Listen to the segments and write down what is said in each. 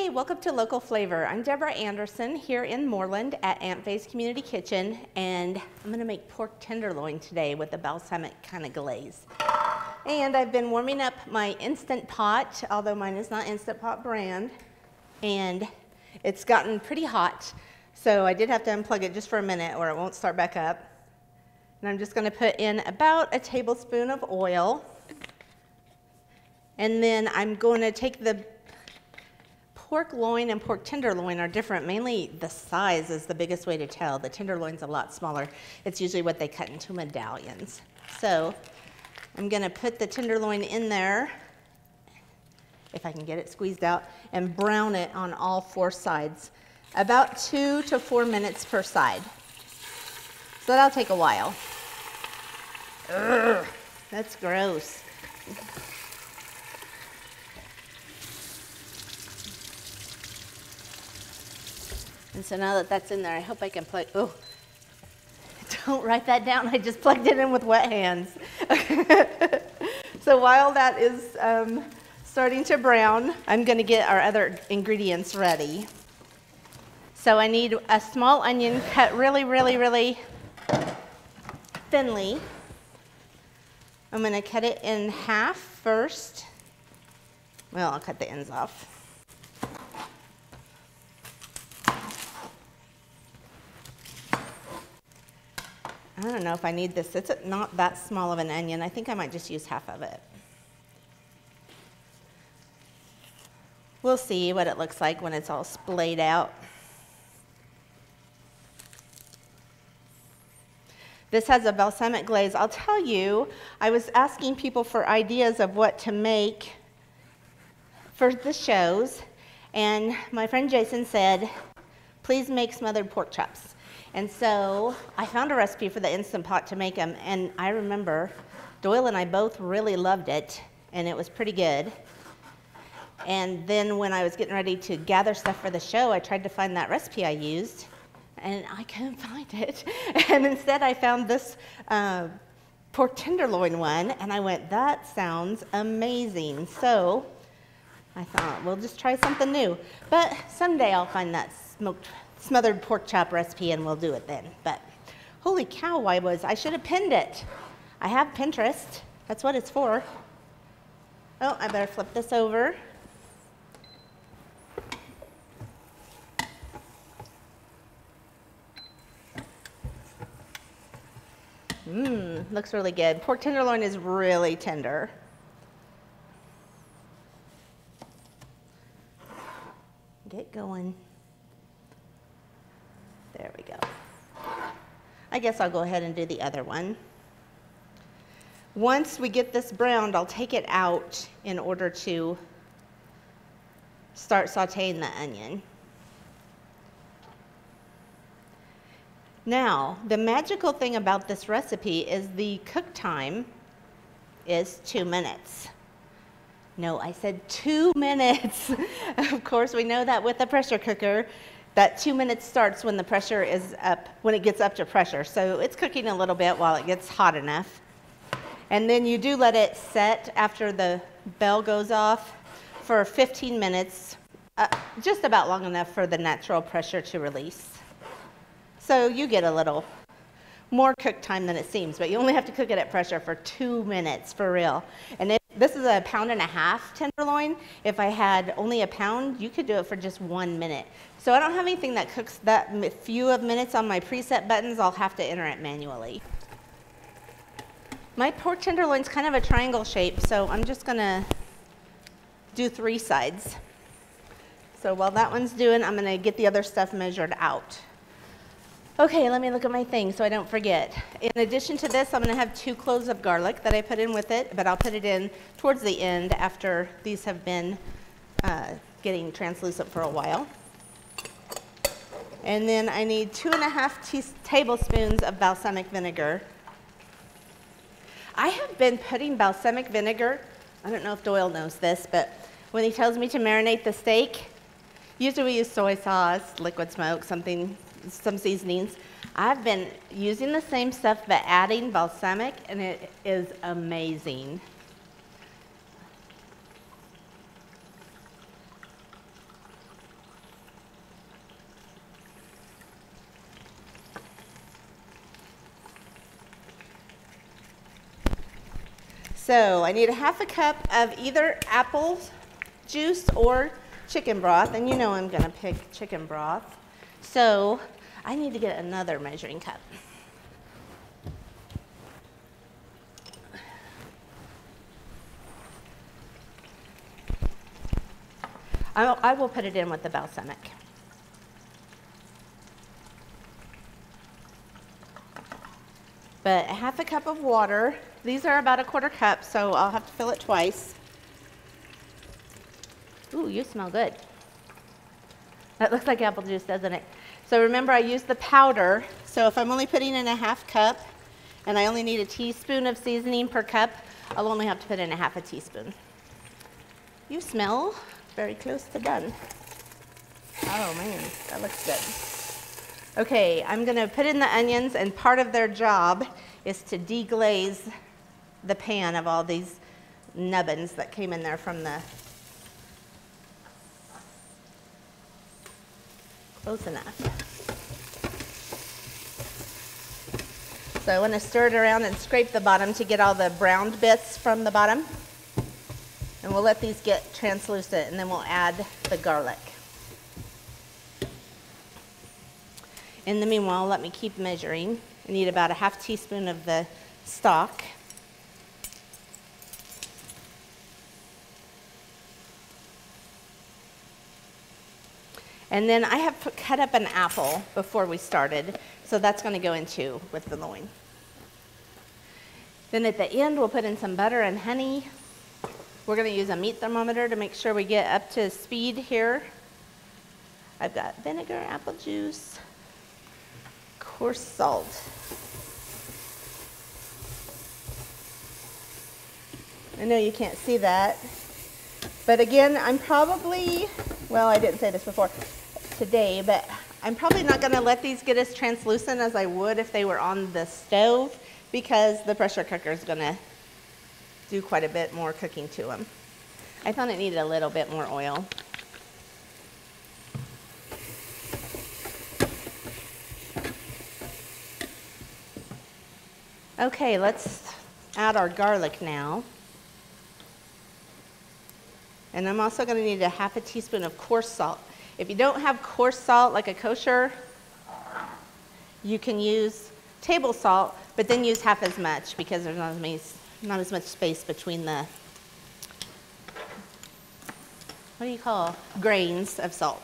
Hey, welcome to Local Flavor. I'm Deborah Anderson here in Moreland at Aunt Faye's Community Kitchen, and I'm gonna make pork tenderloin today with a balsamic kind of glaze. And I've been warming up my Instant Pot, although mine is not Instant Pot brand, and it's gotten pretty hot. So I did have to unplug it just for a minute or it won't start back up. And I'm just gonna put in about a tablespoon of oil. And then I'm going to take the pork loin and pork tenderloin are different. Mainly the size is the biggest way to tell. The tenderloin's a lot smaller. It's usually what they cut into medallions. So I'm going to put the tenderloin in there, if I can get it squeezed out, and brown it on all four sides. About 2 to 4 minutes per side. So that'll take a while. Ugh, that's gross. And so now that that's in there, I hope I can plug, oh, don't write that down. I just plugged it in with wet hands. So while that is starting to brown, I'm gonna get our other ingredients ready. So I need a small onion cut really, really, really thinly. I'm gonna cut it in half first. Well, I'll cut the ends off. I don't know if I need this. It's not that small of an onion. I think I might just use half of it. We'll see what it looks like when it's all splayed out. This has a balsamic glaze. I'll tell you, I was asking people for ideas of what to make for the shows, and my friend Jason said, please make smothered pork chops. And so I found a recipe for the Instant Pot to make them, and I remember Doyle and I both really loved it, and it was pretty good. And then when I was getting ready to gather stuff for the show, I tried to find that recipe I used, and I couldn't find it. And instead I found this pork tenderloin one, and I went, that sounds amazing. So I thought, we'll just try something new. But someday I'll find that smothered pork chop recipe and we'll do it then. But holy cow, I should have pinned it. I have Pinterest. That's what it's for. Oh, I better flip this over. Looks really good. Pork tenderloin is really tender. Get going. There we go. I guess I'll go ahead and do the other one. Once we get this browned, I'll take it out in order to start sauteing the onion. Now, the magical thing about this recipe is the cook time is 2 minutes. No, I said 2 minutes. Of course, we know that with the pressure cooker, that 2 minutes starts when the pressure is up, when it gets up to pressure. So it's cooking a little bit while it gets hot enough. And then you do let it set after the bell goes off for 15 minutes, just about long enough for the natural pressure to release. So you get a little more cook time than it seems, but you only have to cook it at pressure for 2 minutes for real. And this is a 1.5 pound tenderloin. If I had only a pound, you could do it for just 1 minute. So I don't have anything that cooks that few of minutes on my preset buttons. I'll have to enter it manually. My pork tenderloin's kind of a triangle shape, so I'm just gonna do 3 sides. So while that one's doing, I'm gonna get the other stuff measured out. Okay, let me look at my thing so I don't forget. In addition to this, I'm gonna have 2 cloves of garlic that I put in with it, but I'll put it in towards the end after these have been getting translucent for a while. And then I need 2.5 tablespoons of balsamic vinegar. I have been putting balsamic vinegar, I don't know if Doyle knows this, but when he tells me to marinate the steak, usually we use soy sauce, liquid smoke, some seasonings. I've been using the same stuff but adding balsamic, and it is amazing. So I need a half a cup of either apple juice or chicken broth, and you know I'm gonna pick chicken broth. So I need to get another measuring cup. I will put it in with the balsamic. But a half a cup of water. These are about a quarter cup, so I'll have to fill it twice. Ooh, you smell good. That looks like apple juice, doesn't it? So remember, I used the powder. So if I'm only putting in a half cup, and I only need a teaspoon of seasoning per cup, I'll only have to put in a half a teaspoon. You smell very close to done. Oh man, that looks good. Okay, I'm gonna put in the onions, and part of their job is to deglaze the pan of all these nubbins that came in there from the... Close enough. So I want to stir it around and scrape the bottom to get all the browned bits from the bottom. And we'll let these get translucent, and then we'll add the garlic. In the meanwhile, let me keep measuring. I need about a half teaspoon of the stock. And then I have cut up an apple before we started, so that's going to go in too with the loin. Then at the end, we'll put in some butter and honey. We're going to use a meat thermometer to make sure we get up to speed here. I've got vinegar, apple juice, coarse salt. I know you can't see that, but again, I'm probably, well, I didn't say this before today, but I'm probably not going to let these get as translucent as I would if they were on the stove, because the pressure cooker is going to do quite a bit more cooking to them. I thought it needed a little bit more oil. Okay, let's add our garlic now. And I'm also going to need a half a teaspoon of coarse salt. If you don't have coarse salt like a kosher, you can use table salt, but then use half as much because there's not as much space between the, what do you call, grains of salt.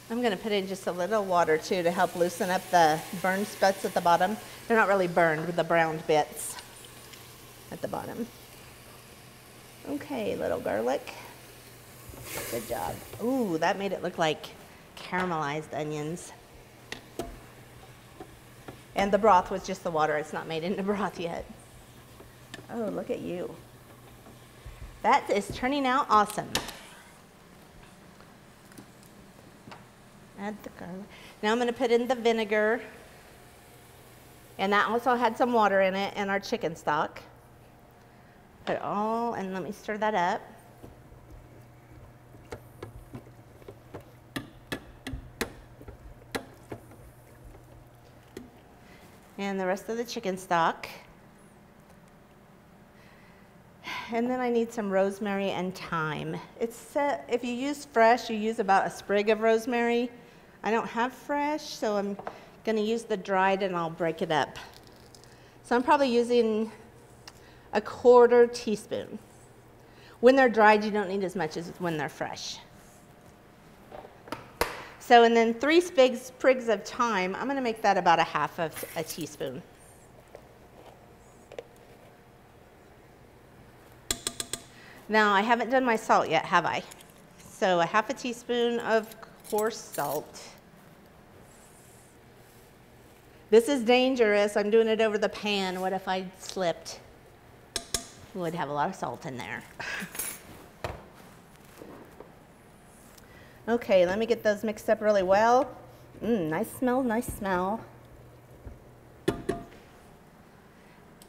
I'm going to put in just a little water too to help loosen up the burned spots at the bottom. They're not really burned with the browned bits at the bottom. Okay, little garlic. Good job. Ooh, that made it look like caramelized onions. And the broth was just the water. It's not made into broth yet. Oh, look at you. That is turning out awesome. Add the garlic. Now I'm going to put in the vinegar, and that also had some water in it, and our chicken stock. Put it all, and let me stir that up. And the rest of the chicken stock. And then I need some rosemary and thyme. It's if you use fresh, you use about a sprig of rosemary. I don't have fresh, so I'm going to use the dried, and I'll break it up. So I'm probably using a quarter teaspoon. When they're dried, you don't need as much as when they're fresh. So, and then 3 sprigs of thyme. I'm going to make that about a half of a teaspoon. Now, I haven't done my salt yet, have I? So a half a teaspoon of coarse salt. This is dangerous. I'm doing it over the pan. What if I slipped? Would have a lot of salt in there. Okay, let me get those mixed up really well. Nice smell, nice smell.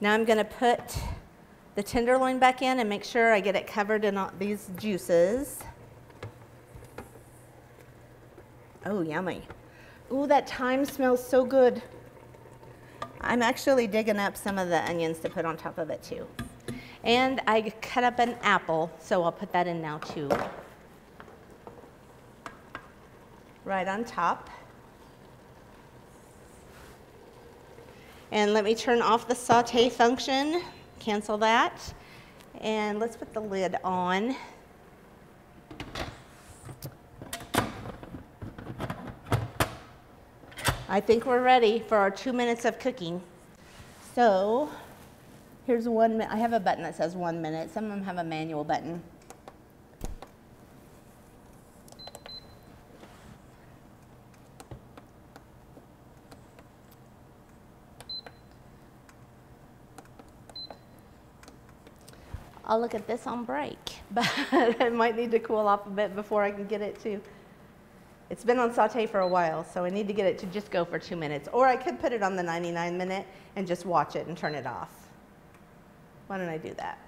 Now I'm gonna put the tenderloin back in and make sure I get it covered in all these juices. Oh, yummy. Ooh, that thyme smells so good. I'm actually digging up some of the onions to put on top of it too. And I cut up an apple, so I'll put that in now too. Right on top. And let me turn off the saute function, cancel that. And let's put the lid on. I think we're ready for our 2 minutes of cooking. So here's 1 minute. I have a button that says 1 minute. Some of them have a manual button. I'll look at this on break, but it might need to cool off a bit before I can get it to. It's been on saute for a while, so I need to get it to just go for 2 minutes. Or I could put it on the 99 minute and just watch it and turn it off. Why don't I do that?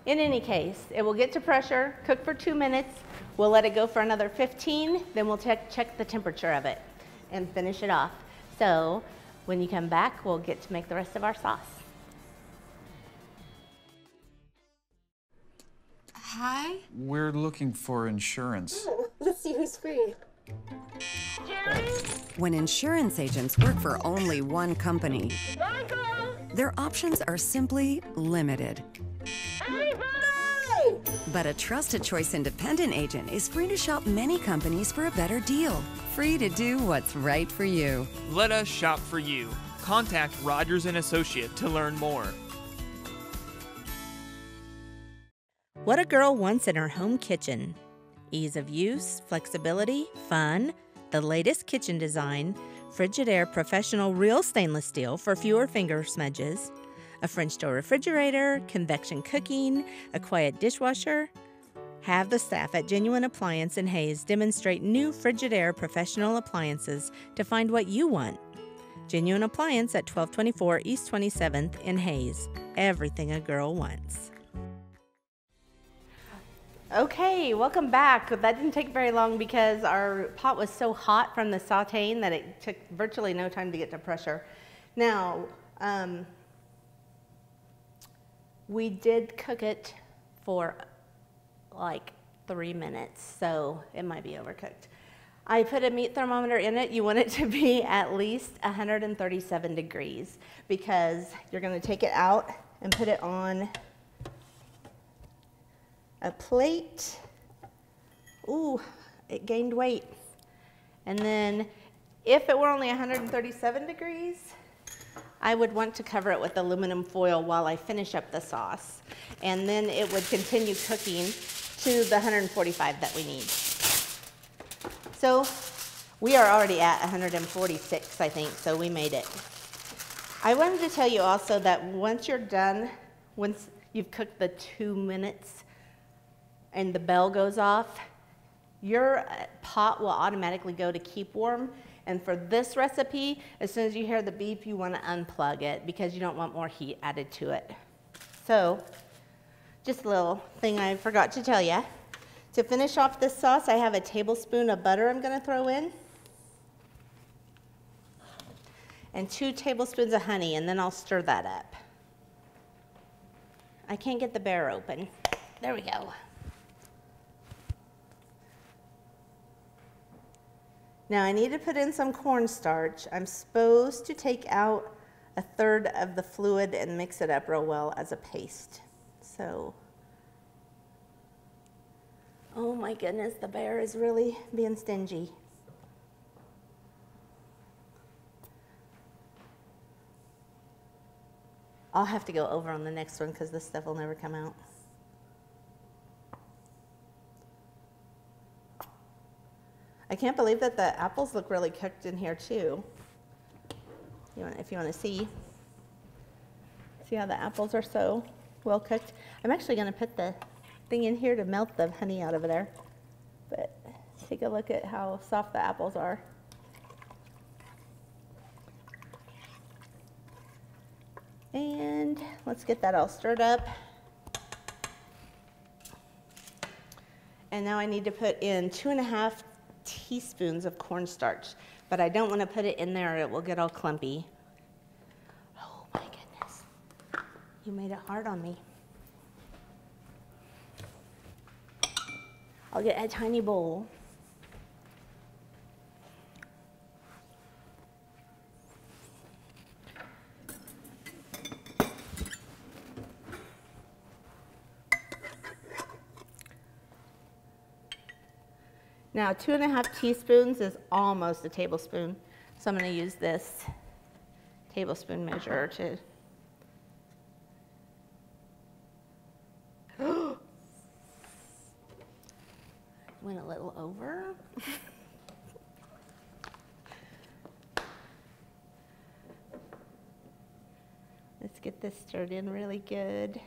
In any case, it will get to pressure, cook for 2 minutes. We'll let it go for another 15, then we'll check the temperature of it and finish it off. So when you come back, we'll get to make the rest of our sauce. Hi? We're looking for insurance. Oh, let's see who's free. Jerry? When insurance agents work for only one company, Michael? their options are simply limited. Everybody! But a trusted choice independent agent is free to shop many companies for a better deal. Free to do what's right for you. Let us shop for you. Contact Rogers & Associate to learn more. What a girl wants in her home kitchen. Ease of use, flexibility, fun, the latest kitchen design, Frigidaire Professional Real Stainless Steel for fewer finger smudges, a French door refrigerator, convection cooking, a quiet dishwasher. Have the staff at Genuine Appliance in Hayes demonstrate new Frigidaire Professional appliances to find what you want. Genuine Appliance at 1224 East 27th in Hayes. Everything a girl wants. Okay, welcome back. That didn't take very long because our pot was so hot from the sauteing that it took virtually no time to get to pressure. Now, we did cook it for like 3 minutes, so it might be overcooked. I put a meat thermometer in it. You want it to be at least 137 degrees because you're going to take it out and put it on a plate. Ooh, it gained weight. And then if it were only 137 degrees, I would want to cover it with aluminum foil while I finish up the sauce. And then it would continue cooking to the 145 that we need. So we are already at 146, I think, so we made it. I wanted to tell you also that once you're done, once you've cooked the 2 minutes, and the bell goes off, your pot will automatically go to keep warm. And for this recipe, as soon as you hear the beep, you want to unplug it because you don't want more heat added to it. So, just a little thing I forgot to tell you. To finish off this sauce, I have a tablespoon of butter I'm going to throw in. And 2 tablespoons of honey, and then I'll stir that up. I can't get the bear open. There we go. Now I need to put in some cornstarch. I'm supposed to take out 1/3 of the fluid and mix it up real well as a paste. So, oh my goodness, the bear is really being stingy. I'll have to go over on the next one because this stuff will never come out. I can't believe that the apples look really cooked in here too. If you want to see how the apples are so well cooked. I'm actually going to put the thing in here to melt the honey out of there. But take a look at how soft the apples are. And let's get that all stirred up. And now I need to put in 2.5 teaspoons of cornstarch, but I don't want to put it in there or it will get all clumpy. Oh my goodness, you made it hard on me. I'll get a tiny bowl. Now 2.5 teaspoons is almost a tablespoon, so I'm going to use this tablespoon measure to went a little over. Let's get this stirred in really good.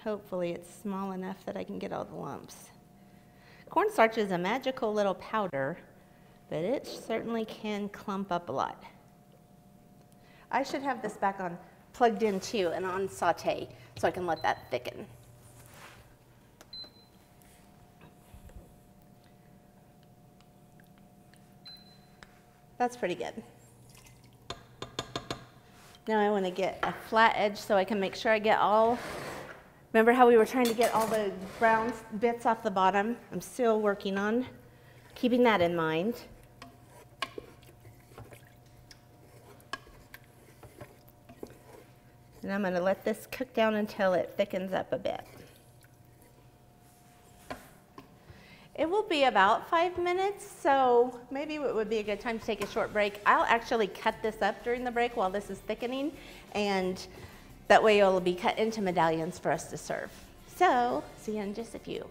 Hopefully it's small enough that I can get all the lumps. Cornstarch is a magical little powder, but it certainly can clump up a lot. I should have this back on plugged in too and on saute so I can let that thicken. That's pretty good. Now I want to get a flat edge so I can make sure I get all, remember how we were trying to get all the brown bits off the bottom? I'm still working on keeping that in mind. And I'm going to let this cook down until it thickens up a bit. It will be about 5 minutes, so maybe it would be a good time to take a short break. I'll actually cut this up during the break while this is thickening, and that way it'll be cut into medallions for us to serve. So, see you in just a few.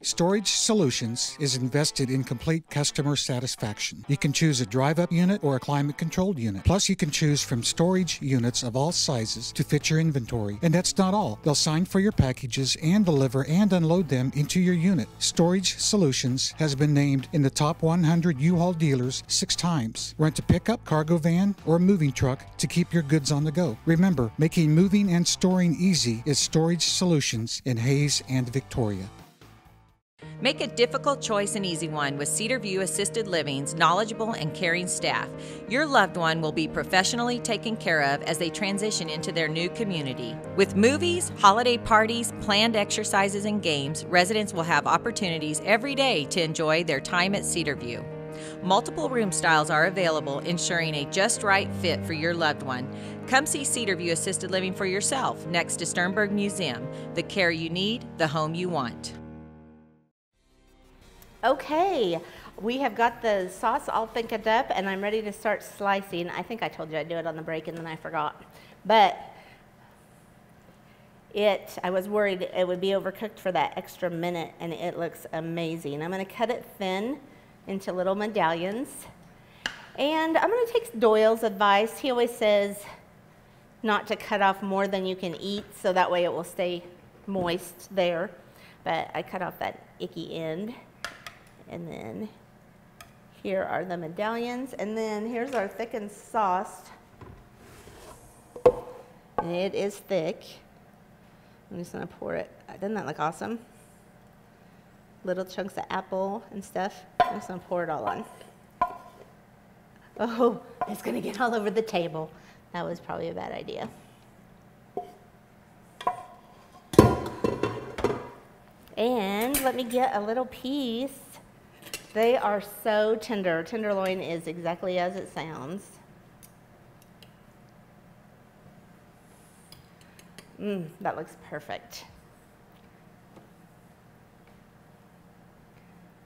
Storage Solutions is invested in complete customer satisfaction. You can choose a drive-up unit or a climate-controlled unit. Plus, you can choose from storage units of all sizes to fit your inventory. And that's not all. They'll sign for your packages and deliver and unload them into your unit. Storage Solutions has been named in the top 100 U-Haul dealers 6 times. Rent a pickup, cargo van, or a moving truck to keep your goods on the go. Remember, making moving and storing easy is Storage Solutions in Hayes and Victoria. Make a difficult choice an easy one with Cedar View Assisted Living's knowledgeable and caring staff. Your loved one will be professionally taken care of as they transition into their new community. With movies, holiday parties, planned exercises, and games, residents will have opportunities every day to enjoy their time at Cedar View. Multiple room styles are available, ensuring a just right fit for your loved one. Come see Cedar View Assisted Living for yourself next to Sternberg Museum. The care you need, the home you want. Okay, we have got the sauce all thickened up and I'm ready to start slicing. I think I told you I'd do it on the break and then I forgot. But I was worried it would be overcooked for that extra minute and it looks amazing. I'm going to cut it thin into little medallions. And I'm going to take Doyle's advice. He always says not to cut off more than you can eat so that way it will stay moist there. But I cut off that icky end. And then here are the medallions. And then here's our thickened sauce. And it is thick. I'm just gonna pour it. Doesn't that look awesome? Little chunks of apple and stuff. I'm just gonna pour it all on. Oh, it's gonna get all over the table. That was probably a bad idea. And let me get a little piece. They are so tender. Tenderloin is exactly as it sounds. That looks perfect.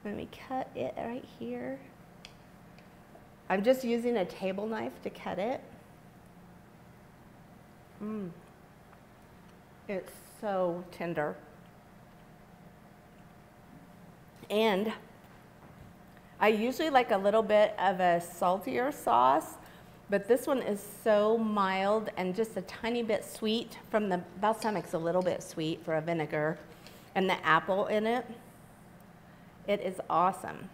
Let me cut it right here. I'm just using a table knife to cut it. It's so tender. And I usually like a little bit of a saltier sauce, but this one is so mild and just a tiny bit sweet. From the balsamic's a little bit sweet for a vinegar. and the apple in it. It is awesome.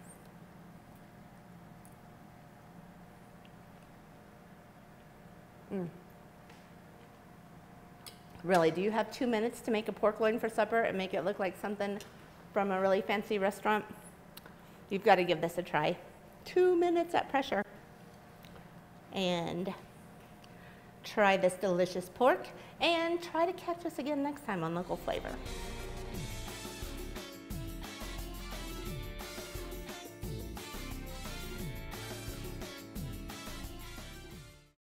Really, do you have 2 minutes to make a pork loin for supper and make it look like something from a really fancy restaurant? You've got to give this a try. 2 minutes at pressure. And try this delicious pork, and try to catch us again next time on Local Flavor.